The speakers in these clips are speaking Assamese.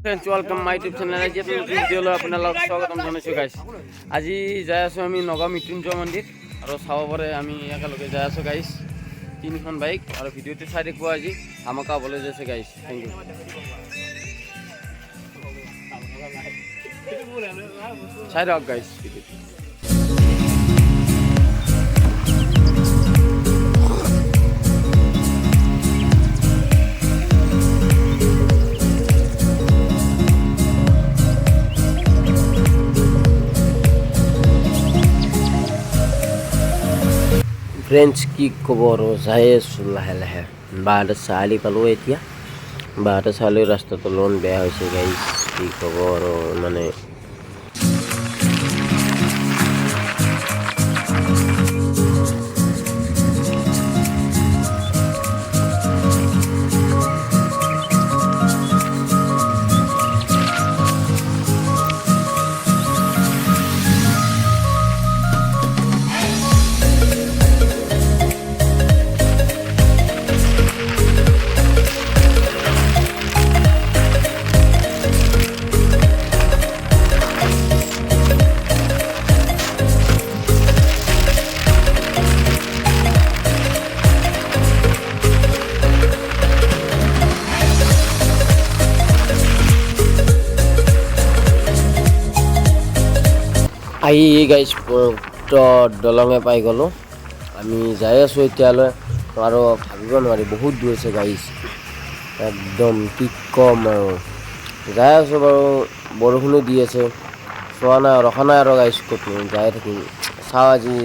Friends welcome my YouTube channel आज ভিডিঅ'লৈ আপোনালোকক স্বাগতম জনাইছোঁ গাইছ। আজি যাই আছোঁ আমি নগাঁও মৃত্যুঞ্জয় মন্দিৰ আৰু চাব পাৰে আমি একেলগে যাই আছোঁ গাইছ। তিনিখন বাইক আৰু ভিডিঅ'টো চাই দেখুৱা আজি ধামাকা হ'বলৈ যাইছে গাইছ। Thank you. চাই দিয়ক গাইছ ভিডিঅ'টো। ফ্ৰেন্স কি ক'ব আৰু যাই আছোঁ লাহে লাহে বাৰটা চাৰিআলি পালোঁ এতিয়া বাৰটা চাৰিআলি ৰাস্তাটো অলপমান বেয়া হৈছে গাইছ কি ক'ব আৰু মানে আহি গাইছ দলঙে পাই গ'লোঁ আমি যাই আছোঁ এতিয়ালৈ আৰু ভাবিব নোৱাৰি বহুত দূৰ আছে গাইছ একদম কি কম আৰু যাই আছোঁ বাৰু বৰষুণো দি আছে চোৱা নাই ৰখা নাই আৰু গাইছ ক'ত যাই থাকিম চাওঁ আজি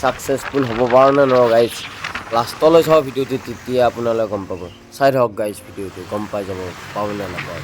ছাকচেছফুল হ'ব পৰা নাই ন গাইছ লাষ্টলৈ চাওঁ ভিডিঅ'টো তেতিয়া আপোনালোকে গম পাব চাই থাকক গাইছ ভিডিঅ'টো গম পাই যাব পাওঁ নে নাপাওঁ।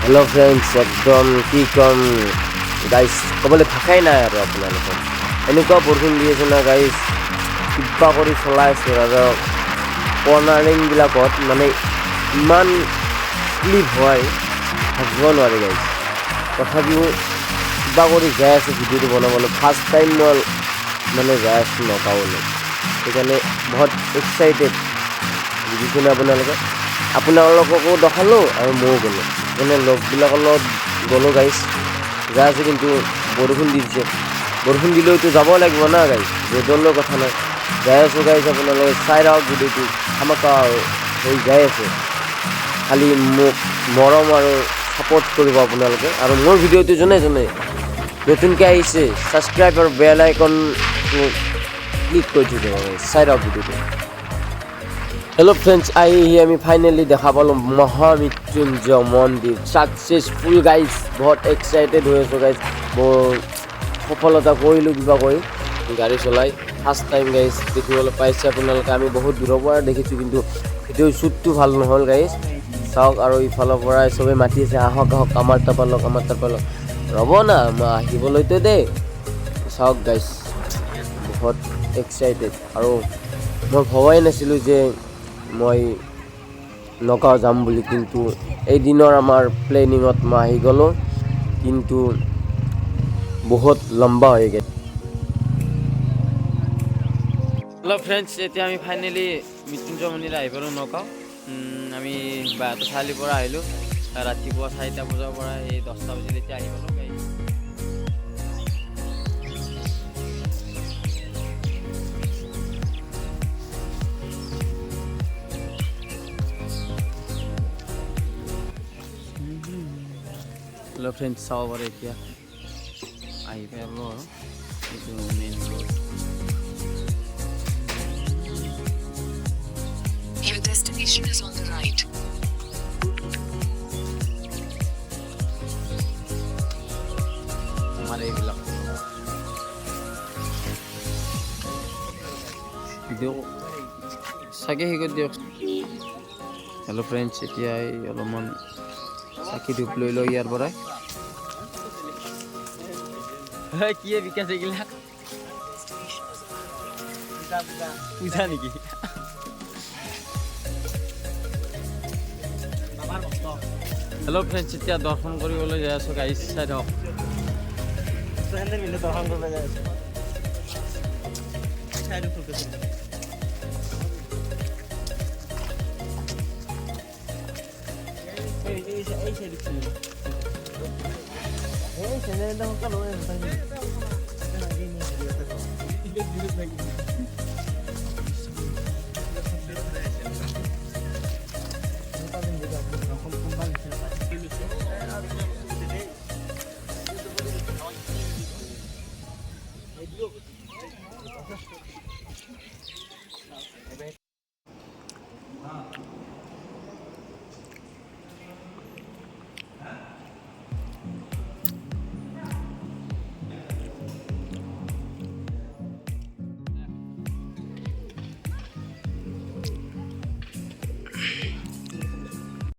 হেল্ল' ফ্ৰেণ্ডছ একদম কি ক'ম গাইছ ক'বলৈ ভাষাই নাই আৰু আপোনালোকৰ এনেকুৱা বৰষুণ দি আছে না গাইছ কিবা কৰি চলাই আছে আৰু কৰ্ণাৰিংবিলাকত মানে ইমান ক্লিপ হয় ভাবিব নোৱাৰি গাইছ তথাপিও কিবা কৰি যাই আছে ভিডিঅ'টো বনাবলৈ ফাৰ্ষ্ট টাইম মই মানে যাই আছোঁ নগাঁৱলৈ সেইকাৰণে বহুত এক্সাইটেড বুজিছেনে আপোনালোককো দেখালোঁ আৰু ময়ো গ'লোঁ মানে লগবিলাকৰ লগত গ'লোঁ গাইছ যাই আছোঁ কিন্তু বৰষুণ দি দিছে বৰষুণ দিলেওতো যাব লাগিব না গাইছ ৰ'দলৈ কথা নাই যাই আছোঁ গাইছ আপোনালোকে চাই ৰাখক ভিডিঅ'টো ধামাকা হৈ যাই আছে খালি মোক মৰম আৰু ছাপোৰ্ট কৰিব আপোনালোকে আৰু মোৰ ভিডিঅ'টো যোনে নতুনকৈ আহিছে ছাবস্ক্ৰাইব আৰু বেল আইকন ক্লিক কৰি থৈ দিব চাই দিয়ক ভিডিঅ'টো। হেল্ল' ফ্ৰেণ্ডছ, আহি আমি ফাইনেলি দেখা পালোঁ মহামৃত্যুঞ্জয় মন্দিৰ ছাকচেছফুল গাইজ। বহুত এক্সাইটেড হৈ আছোঁ গাইজ, বহুত সফলতা কৰিলোঁ কিবা কৰি গাড়ী চলাই। ফাৰ্ষ্ট টাইম গাইজ দেখিবলৈ পাইছে আপোনালোকে। আমি বহুত দূৰৰ পৰা দেখিছোঁ কিন্তু ভিডিঅ'ৰ শ্বুটটো ভাল নহ'ল গাইজ। চাওক আৰু ইফালৰ পৰাই চবেই মাতি আছে আহক আহক আমাৰ তাৰপৰা লওক আমাৰ তাৰপৰা লওক। ৰ'ব না মই আহিবলৈতো দেই। চাওক গাইজ বহুত এক্সাইটেড আৰু মই ভবাই নাছিলোঁ যে মই নগাঁও যাম বুলি, কিন্তু এইদিনৰ আমাৰ প্লেনিঙত মই আহি গ'লোঁ, কিন্তু বহুত লম্বা হৈ গ'ল। হেল্ল' ফ্ৰেণ্ডছ, এতিয়া আমি ফাইনেলি মৃত্যুঞ্জয় মন্দিৰ আহি পালোঁ নগাঁও। আমি বাহঁতৰ চাৰিআলিৰ পৰা আহিলোঁ। ৰাতিপুৱা 4টা বজাৰ পৰা এই 10টা বজাত এতিয়া আহি পালোঁ। হেল্ল' ফ্ৰেণ্ডছ, চাব পাৰে এতিয়া আহি পালোঁ আৰু এইটো main road. Your destination is on the right. আমাৰ এইবিলাক ভিডিঅ' চাগে হেৰি কৰি দিয়ক। হেল্ল' ফ্ৰেণ্ডছ, এতিয়া অলপমান চাকি ধূপ লৈ লওঁ ইয়াৰ পৰাই। কি বিকাশ এইগিলা পূজা নেকি? হেল্ল' ফ্ৰেণ্ডছ, এতিয়া দৰ্শন কৰিবলৈ যাই আছোঁ গাইজ, চাই দিয়ক। দৰ্শন কৰিবলৈ যাই আছোঁ। এই